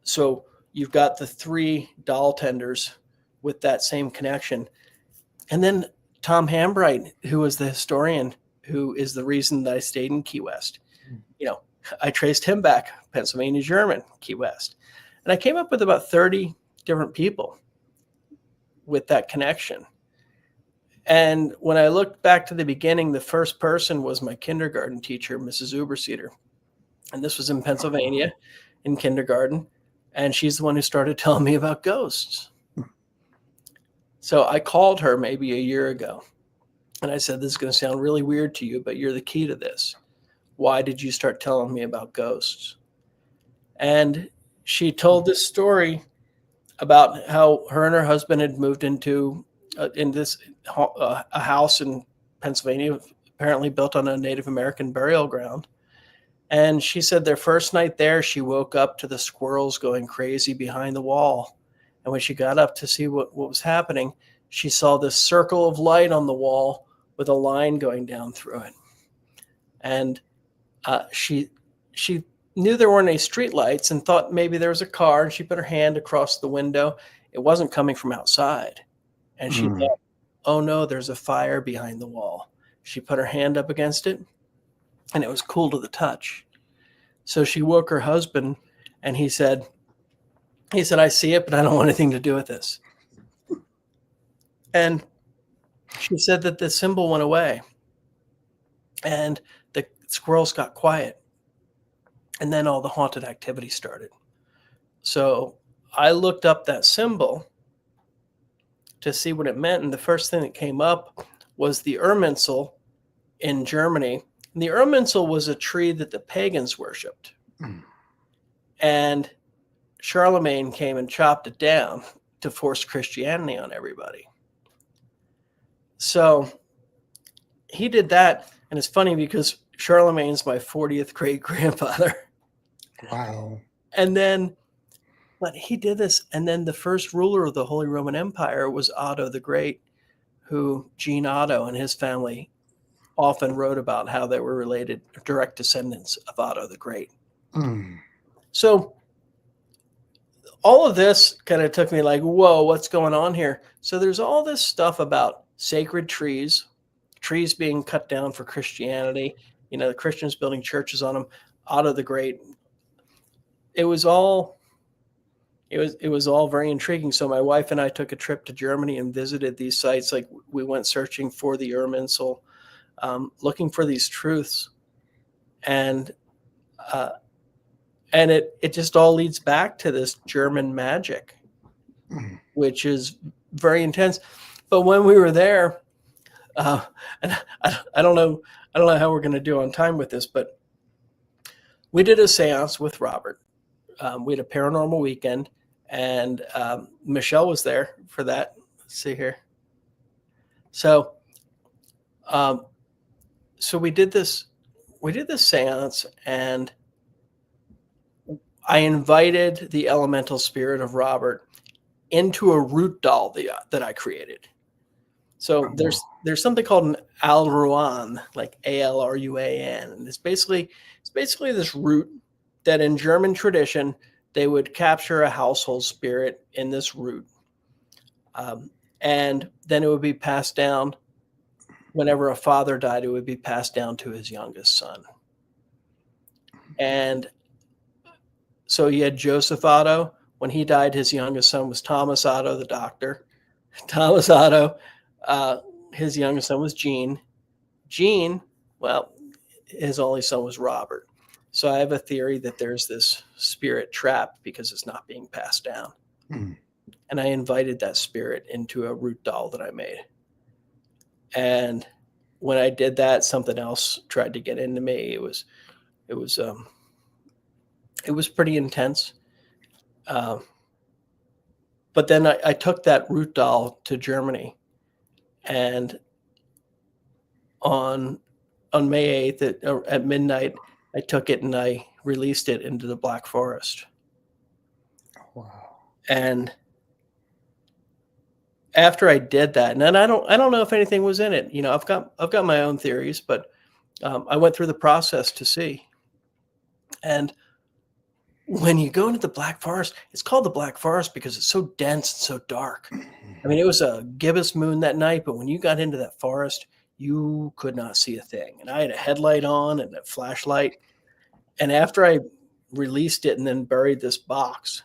Speaker 2: So you've got the three doll tenders with that same connection. And then Tom Hambright, who was the historian, who is the reason that I stayed in Key West. I traced him back, Pennsylvania German, Key West. And I came up with about 30 different people with that connection. And when I looked back to the beginning, the first person was my kindergarten teacher, Mrs. Uberseter. And this was in Pennsylvania in kindergarten. And she's the one who started telling me about ghosts. So I called her maybe a year ago. And I said, this is going to sound really weird to you, but you're the key to this. Why did you start telling me about ghosts? And she told this story about how her and her husband had moved into a house in Pennsylvania, apparently built on a Native American burial ground. And she said their first night there, she woke up to the squirrels going crazy behind the wall. And when she got up to see what was happening, she saw this circle of light on the wall with a line going down through it. And she knew there weren't any street lights and thought maybe there was a car, and she put her hand across the window. It wasn't coming from outside. And she thought, oh no, there's a fire behind the wall. She put her hand up against it, and it was cool to the touch. So she woke her husband, and he said, I see it, but I don't want anything to do with this. And she said that the symbol went away, and the squirrels got quiet. And then all the haunted activity started. So I looked up that symbol to see what it meant. And the first thing that came up was the Irminsul in Germany. And the Irminsul was a tree that the pagans worshipped. And Charlemagne came and chopped it down to force Christianity on everybody. So he did that. And it's funny because Charlemagne's my 40th great grandfather.
Speaker 1: Wow.
Speaker 2: And then, but he did this. And then the first ruler of the Holy Roman Empire was Otto the Great, who Jean Otto and his family often wrote about how they were related, direct descendants of Otto the Great. So all of this kind of took me like, whoa, what's going on here? So there's all this stuff about sacred trees being cut down for Christianity, the Christians building churches on them, Otto the Great. It was all very intriguing. So my wife and I took a trip to Germany and visited these sites. Like we went searching for the Irminsul, looking for these truths, and it just all leads back to this German magic, which is very intense. But when we were there, and I don't know how we're going to do on time with this, but we did a seance with Robert. We had a paranormal weekend, and Michelle was there for that. Let's see here. So we did this seance, and I invited the elemental spirit of Robert into a root doll that I created. So there's something called an Alruan, like Alruan, and it's basically this root that in German tradition they would capture a household spirit in this root, and then it would be passed down. Whenever a father died, it would be passed down to his youngest son. And so he had Joseph Otto. When he died, his youngest son was Thomas Otto, the doctor. Thomas Otto. His youngest son was Gene. Gene, well, his only son was Robert. So I have a theory that there's this spirit trapped because it's not being passed down. And I invited that spirit into a root doll that I made. And when I did that, something else tried to get into me. It was pretty intense. But then I took that root doll to Germany, and on May 8th at midnight, I took it and I released it into the Black Forest.
Speaker 1: Wow.
Speaker 2: And after I did that, and I don't know if anything was in it. I've got my own theories, but I went through the process to see. And when you go into the Black Forest, it's called the Black Forest because it's so dense and so dark. I mean, it was a gibbous moon that night, but when you got into that forest, you could not see a thing. And I had a headlight on and a flashlight. And after I released it and then buried this box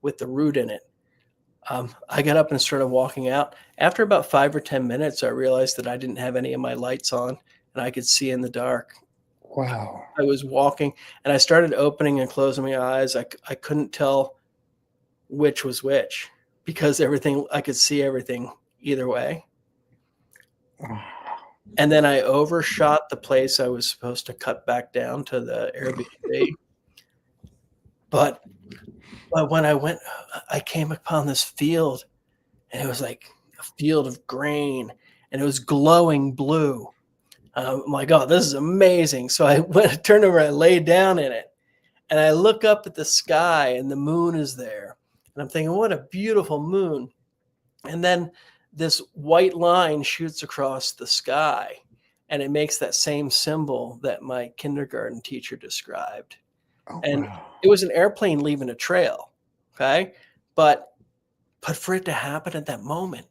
Speaker 2: with the root in it, I got up and started walking out. After about 5 or 10 minutes, I realized that I didn't have any of my lights on and I could see in the dark.
Speaker 1: Wow.
Speaker 2: I was walking and I started opening and closing my eyes. I couldn't tell which was which because everything, I could see everything either way. And then I overshot the place I was supposed to cut back down to the Airbnb. But when I went, I came upon this field, and it was like a field of grain, and it was glowing blue. I'm like, oh, this is amazing. So I went, turned over, and I laid down in it, and I look up at the sky, and the moon is there, and I'm thinking, what a beautiful moon. And then this white line shoots across the sky, and it makes that same symbol that my kindergarten teacher described.
Speaker 1: Oh,
Speaker 2: And
Speaker 1: wow.
Speaker 2: it was an airplane leaving a trail. Okay. But for it to happen at that moment,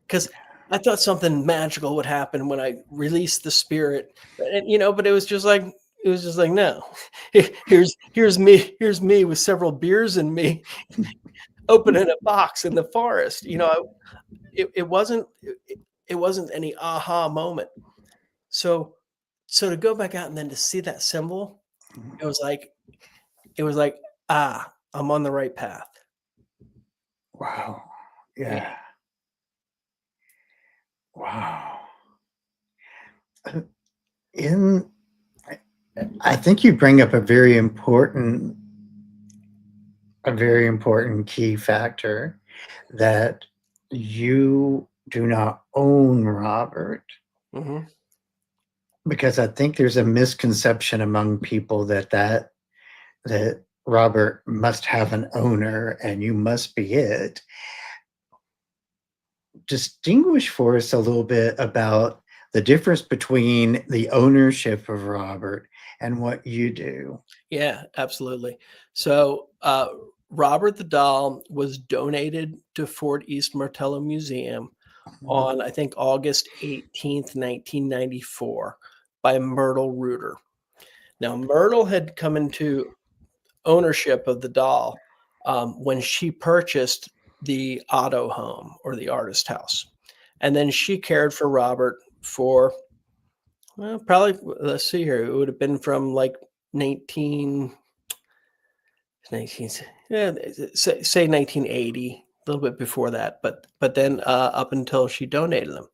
Speaker 2: because I thought something magical would happen when I released the spirit. And but it was just like, no. Here's me with several beers in me opening a box in the forest. It wasn't any aha moment. So to go back out and then to see that symbol, it was like I'm on the right path.
Speaker 1: Wow.
Speaker 2: Yeah.
Speaker 1: Yeah. Wow. In I think you bring up a very important key factor that you do not own Robert,
Speaker 2: Mhm.
Speaker 1: because I think there's a misconception among people that Robert must have an owner and you must be it. Distinguish for us a little bit about the difference between the ownership of Robert and what you do.
Speaker 2: Yeah, absolutely. So, Robert the Doll was donated to Fort East Martello Museum
Speaker 1: Mhm.
Speaker 2: on, I think, August 18th, 1994 by Myrtle Reuter. Now, Myrtle had come into ownership of the doll when she purchased the Otto home or the artist house. And then she cared for Robert for, well, probably, let's see here, it would have been from like 19 19 yeah, say 1980, a little bit before that, but then, up until she donated them.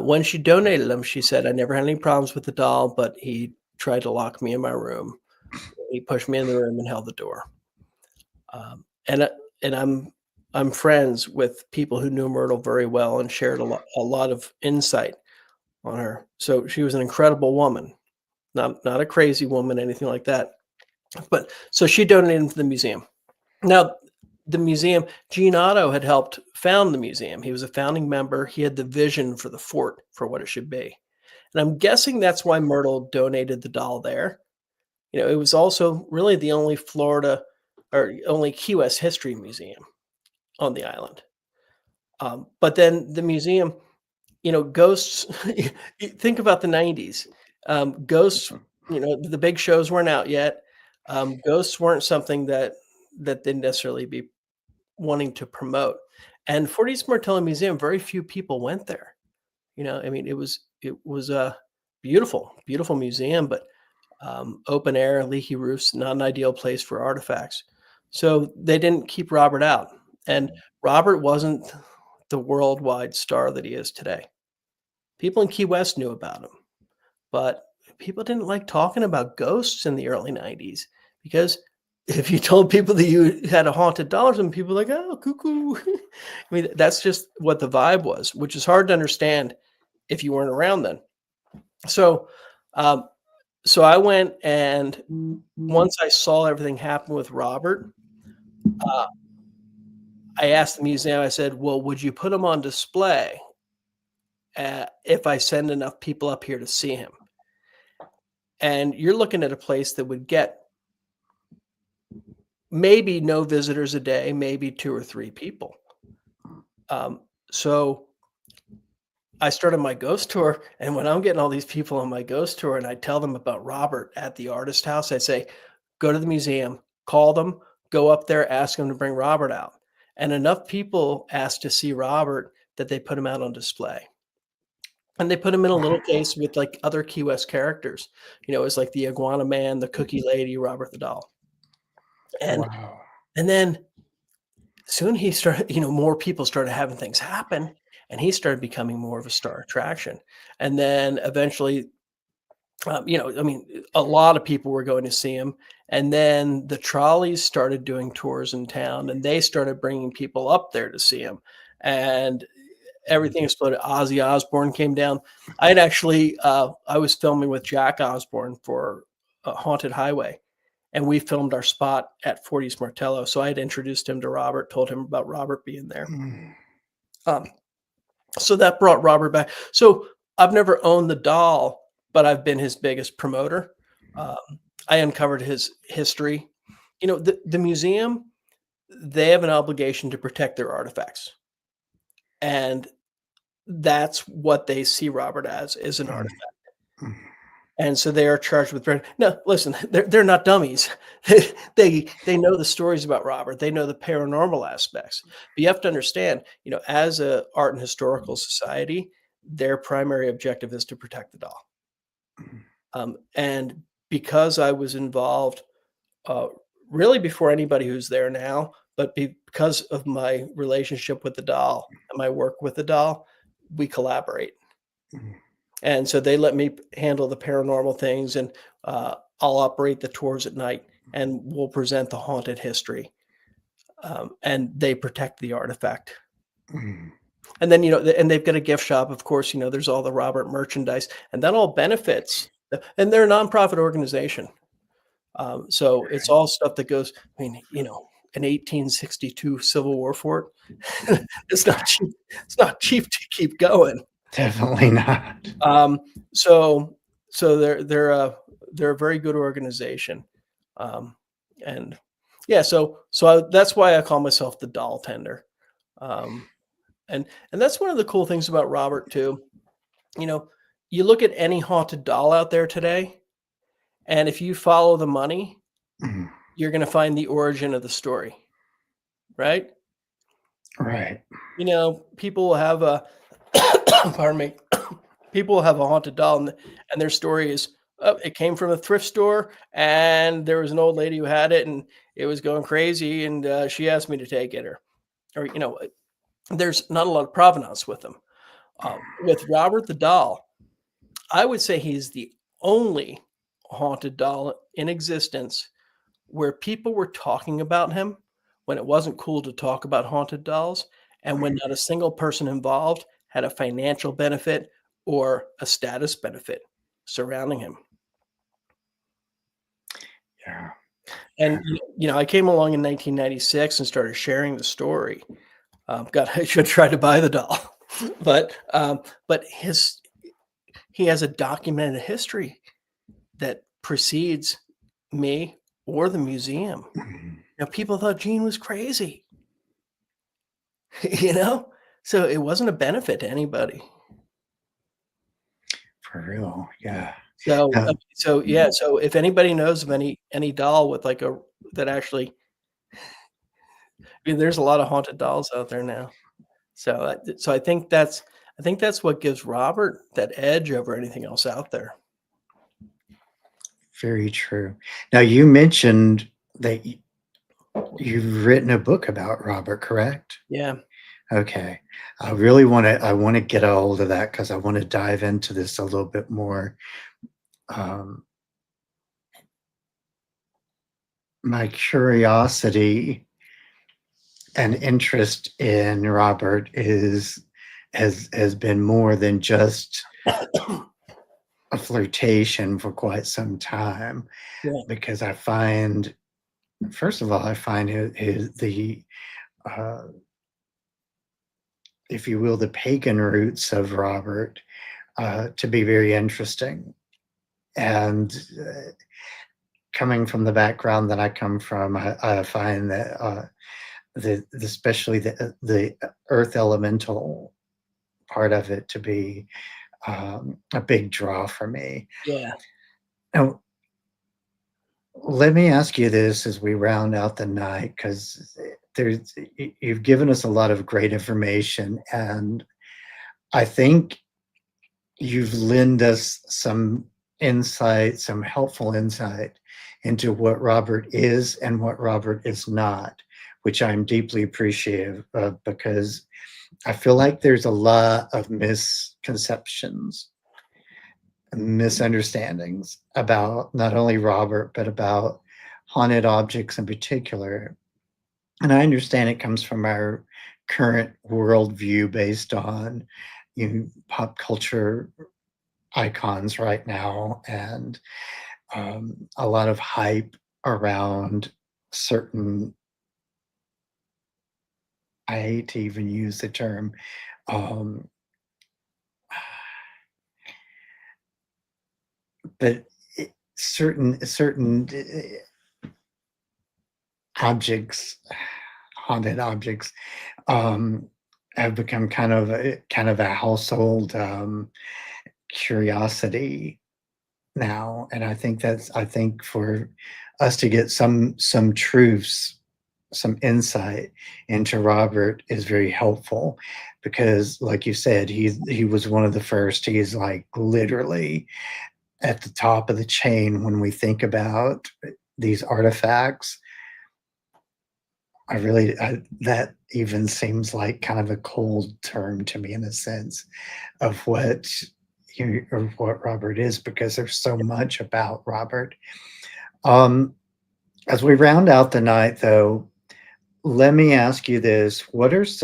Speaker 2: When she donated them, she said, "I never had any problems with the doll, but he tried to lock me in my room. He pushed me in the room and held the door." Um, and, uh, and I'm friends with people who knew Myrtle very well and shared a lot of insight on her. So she was an incredible woman, not a crazy woman, anything like that. But so she donated them to the museum. Now, the museum, Gene Otto had helped found the museum. He was a founding member. He had the vision for the fort for what it should be. And I'm guessing that's why Myrtle donated the doll there. It was also really the only Florida or only Key West history museum on the island. But then the museum, ghosts, you think about the 90s. Ghosts, the big shows weren't out yet. Ghosts weren't something that they'd necessarily be wanting to promote. And Fort East Martello Museum, very few people went there. I mean, it was a beautiful, beautiful museum, but open air, leaky roofs, not an ideal place for artifacts. So they didn't keep Robert out. And Robert wasn't the worldwide star that he is today. People in Key West knew about him, but people didn't like talking about ghosts in the early 90s because if you told people that you had a haunted doll or something, people were like, oh, cuckoo. I mean, that's just what the vibe was, which is hard to understand if you weren't around then. So, um, so I went and once I saw everything happen with Robert, uh, I asked the museum, I said, well, would you put him on display if I send enough people up here to see him? And you're looking at a place that would get maybe no visitors a day, maybe two or three people. So I started my ghost tour, and when I'm getting all these people on my ghost tour and I tell them about Robert at the artist house, I say, "Go to the museum, call them, go up there, ask them to bring Robert out." And enough people asked to see Robert that they put him out on display. And they put him in a little case with, like, other Key West characters. It's like the Iguana Man, the Cookie Lady, Robert the Doll. And
Speaker 1: Wow.
Speaker 2: and then soon he started more people started having things happen, and he started becoming more of a star attraction. And then eventually, I mean, a lot of people were going to see him. And then the trolleys started doing tours in town, and they started bringing people up there to see him. And everything exploded. Ozzy Osbourne came down. I was filming with Jack Osbourne for Haunted Highway, and we filmed our spot at 40's Martello. So I had introduced him to Robert, told him about Robert being there.
Speaker 1: Mm.
Speaker 2: Um, so that brought Robert back. So I've never owned the doll, but I've been his biggest promoter. Um, I uncovered his history. The museum, they have an obligation to protect their artifacts. And that's what they see Robert as, is an
Speaker 1: Mm.
Speaker 2: artifact.
Speaker 1: Mm.
Speaker 2: And so they are charged with no, listen, they're not dummies. They know the stories about Robert. They know the paranormal aspects. But you have to understand, as a art and historical society, their primary objective is to protect the doll. And because I was involved, uh, really before anybody who's there now, but because of my relationship with the doll and my work with the doll, we collaborate.
Speaker 1: Mm.
Speaker 2: And so they let me handle the paranormal things, and I'll operate the tours at night, and we'll present the haunted history, and they protect the artifact.
Speaker 1: Mm.
Speaker 2: And then, and they've got a gift shop, of course. There's all the Robert merchandise, and that all benefits. And they're a nonprofit organization, so it's
Speaker 1: Right.
Speaker 2: all stuff that goes. I mean, an 1862 Civil War fort. It's not cheap. It's not cheap to keep going.
Speaker 1: Definitely not.
Speaker 2: Um, so they're a very good organization, and yeah, that's why I call myself the doll tender, um, and that's one of the cool things about Robert too. You know, you look at any haunted doll out there today, and if you follow the money,
Speaker 1: Mm.
Speaker 2: you're going to find the origin of the story, right?
Speaker 1: Right.
Speaker 2: People will have a pardon me. People will have a haunted doll, and their story is, oh, it came from a thrift store, and there was an old lady who had it, and it was going crazy, and she asked me to take it, or there's not a lot of provenance with them. With Robert the doll, I would say he's the only haunted doll in existence where people were talking about him when it wasn't cool to talk about haunted dolls, and when not a single person involved had a financial benefit or a status benefit surrounding him.
Speaker 1: Yeah.
Speaker 2: And I came along in 1996 and started sharing the story. God, I should try to buy the doll, but he has a documented history that precedes me or the museum.
Speaker 1: Mm.
Speaker 2: People thought Gene was crazy, you know? So it wasn't a benefit to anybody.
Speaker 1: For real. Yeah.
Speaker 2: So,
Speaker 1: Uh,
Speaker 2: yeah, so if anybody knows of any doll with like that actually, I mean, there's a lot of haunted dolls out there now. So I think that's what gives Robert that edge over anything else out there.
Speaker 1: Very true. Now, you mentioned that you've written a book about Robert, correct?
Speaker 2: Yeah.
Speaker 1: Okay. I want to get a hold of that because I want to dive into this a little bit more. Um, my curiosity and interest in Robert has been more than just a flirtation for quite some time
Speaker 2: Yeah.
Speaker 1: because I find, first of all, I find the uh, if you will, the pagan roots of Robert to be very interesting. And coming from the background that I come from, I find that especially the earth elemental part of it to be a big draw for me.
Speaker 2: Yeah.
Speaker 1: Now, let me ask you this as we round out the night, because you've given us a lot of great information, and I think you've lent us some insight, some helpful insight into what Robert is and what Robert is not, which I'm deeply appreciative of, because I feel like there's a lot of misconceptions and misunderstandings about not only Robert, but about haunted objects in particular. And I understand it comes from our current worldview based on pop culture icons right now, and a lot of hype around certain, I hate to even use the term, um, but certain objects, haunted objects, um, have become kind of a household curiosity now, and I think for us to get some truths, some insight into Robert is very helpful, because like you said, he was one of the first. He's like literally at the top of the chain when we think about these artifacts. That even seems like kind of a cold term to me in a sense of what Robert is, because there's so much about Robert. Um, as we round out the night, though, let me ask you this: what is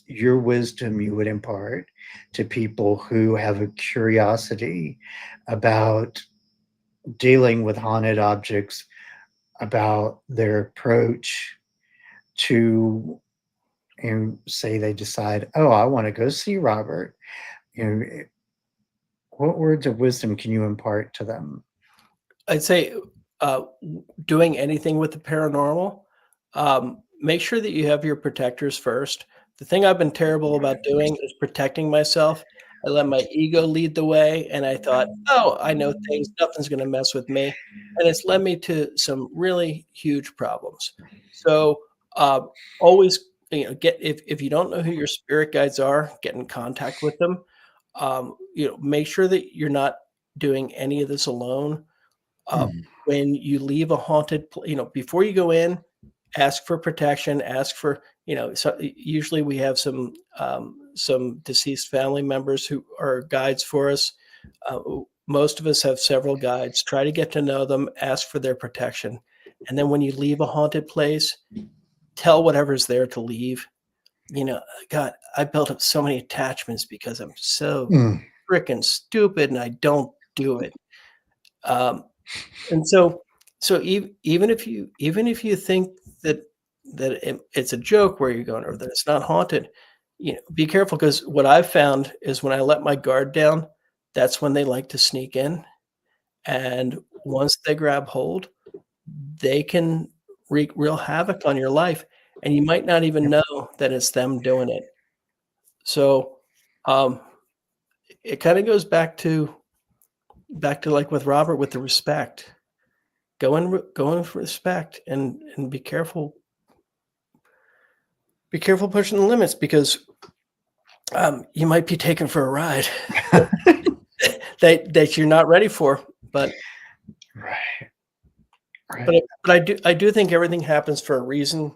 Speaker 1: your wisdom you would impart to people who have a curiosity about dealing with haunted objects, about their approach to, say they decide, oh, I want to go see Robert. You know, what words of wisdom can you impart to them?
Speaker 2: I'd say, doing anything with the paranormal, make sure that you have your protectors first. The thing I've been terrible about doing is protecting myself. I let my ego lead the way, and I thought, "Oh, I know things, nothing's gonna mess with me," and it's led me to some really huge problems. So, uh, always, get if you don't know who your spirit guides are, get in contact with them. Make sure that you're not doing any of this alone. Uh,
Speaker 1: Hmm.
Speaker 2: when you leave a before you go in, ask for protection, ask for, usually we have some deceased family members who are guides for us. Uh, Most of us have several guides. Try to get to know them, ask for their protection. And then when you leave a haunted place, tell whatever's there to leave. God, I built up so many attachments because I'm so
Speaker 1: Mm.
Speaker 2: freaking stupid and I don't do it. Um, and even if you think that it's a joke where you're going, or that it's not haunted, be careful, because what I've found is when I let my guard down, that's when they like to sneak in, and once they grab hold, they can wreak real havoc on your life, and you might not even
Speaker 1: Yep.
Speaker 2: know that it's them doing it. So, um, it kind of goes back to like with Robert, with the respect. Go in with respect, and be careful pushing the limits, because you might be taken for a ride that you're not ready for. But
Speaker 1: Right,
Speaker 2: but
Speaker 1: right.
Speaker 2: but I do think everything happens for a reason.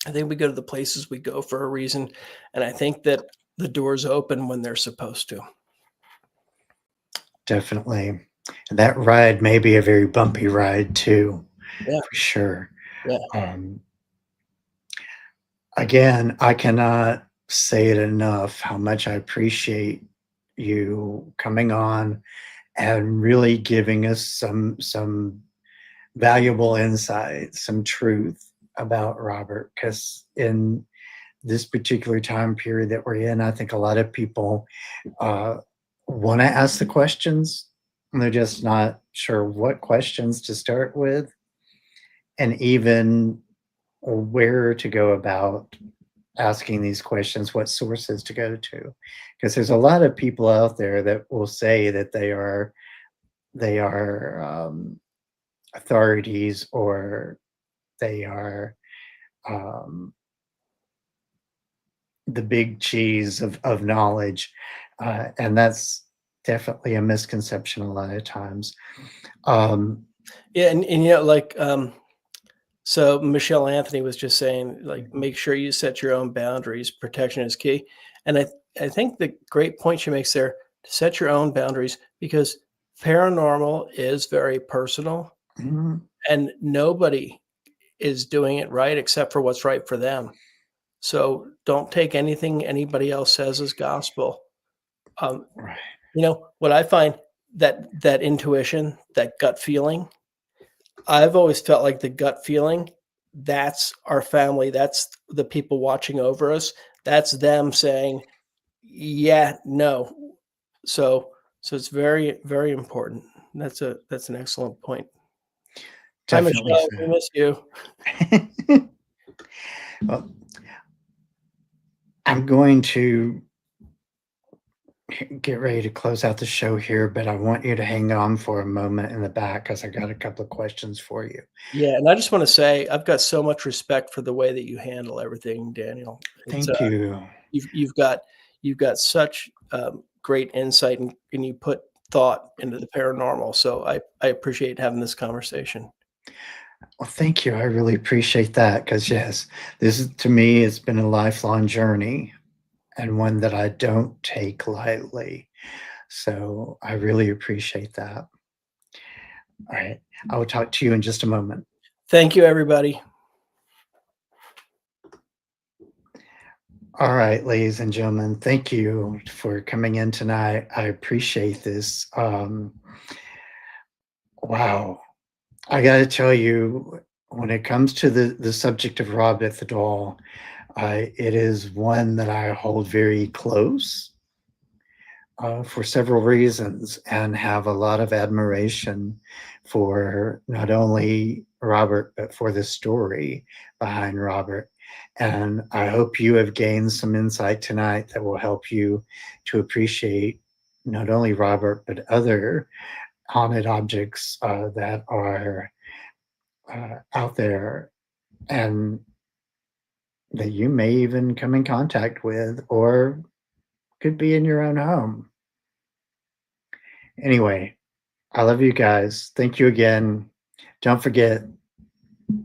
Speaker 2: I think we go to the places we go for a reason, and I think that the doors open when they're supposed to.
Speaker 1: Definitely. And that ride may be a very bumpy ride too,
Speaker 2: Yeah,
Speaker 1: for sure.
Speaker 2: yeah,
Speaker 1: Um, Again, I cannot say it enough how much I appreciate you coming on and really giving us some valuable insight, some truth about Robert. Because in this particular time period that we're in, I think a lot of people uh, want to ask the questions, and they're just not sure what questions to start with. And even where to go about asking these questions, what sources to go to, because there's a lot of people out there that will say that they are authorities, or they are um, the big cheese of knowledge, and that's definitely a misconception a lot of times. Um,
Speaker 2: Yeah, and so Michelle Anthony was just saying, like, make sure you set your own boundaries. Protection is key. And I think the great point she makes there, to set your own boundaries, because paranormal is very personal
Speaker 1: mhm,
Speaker 2: and nobody is doing it right except for what's right for them. So don't take anything anybody else says as gospel. Um,
Speaker 1: right,
Speaker 2: what I find, that intuition, that gut feeling, I've always felt like the gut feeling, that's our family, that's the people watching over us, that's them saying, "Yeah, no." So it's very, very important. That's an excellent point. Hi,
Speaker 1: definitely
Speaker 2: Michelle,
Speaker 1: so.
Speaker 2: we miss you.
Speaker 1: Well, I'm going to get ready to close out the show here, but I want you to hang on for a moment in the back because I got a couple of questions for you.
Speaker 2: Yeah, and I just wanna say, I've got so much respect for the way that you handle everything, Daniel. It's,
Speaker 1: Thank you.
Speaker 2: you've got such, great insight, and you put thought into the paranormal, so I appreciate having this conversation.
Speaker 1: Well, thank you. I really appreciate that because, yes, this is, to me, it's been a lifelong journey and one that I don't take lightly. So I really appreciate that. All right. I will talk to you in just a moment.
Speaker 2: Thank you, everybody.
Speaker 1: All right, ladies and gentlemen, thank you for coming in tonight. I appreciate this. Wow. I got to tell you, when it comes to the subject of Robert the doll, it is one that I hold very close for several reasons, and have a lot of admiration for not only Robert, but for the story behind Robert. And I hope you have gained some insight tonight that will help you to appreciate not only Robert, but other haunted objects that are out there, and that you may even come in contact with, or could be in your own home. Anyway, I love you guys. Thank you again. Don't forget,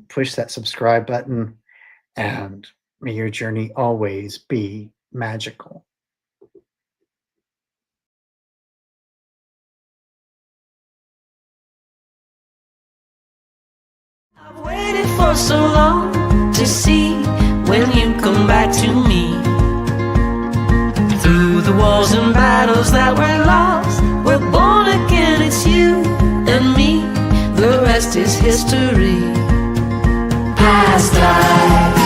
Speaker 1: push that subscribe button, and may your journey always be magical.
Speaker 3: I've waited for so long to see when you come back to me. Through the wars and battles that were lost, we're born again, it's you and me. The rest is history. Past lives.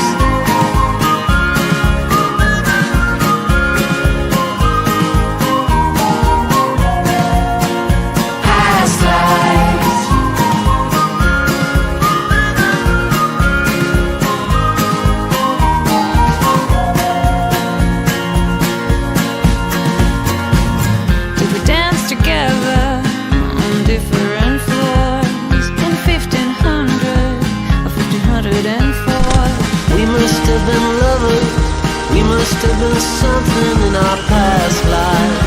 Speaker 3: Past lives. Did we dance together on different floors in 1500 or 1504? We must have been lovers, we must have been something in our past lives.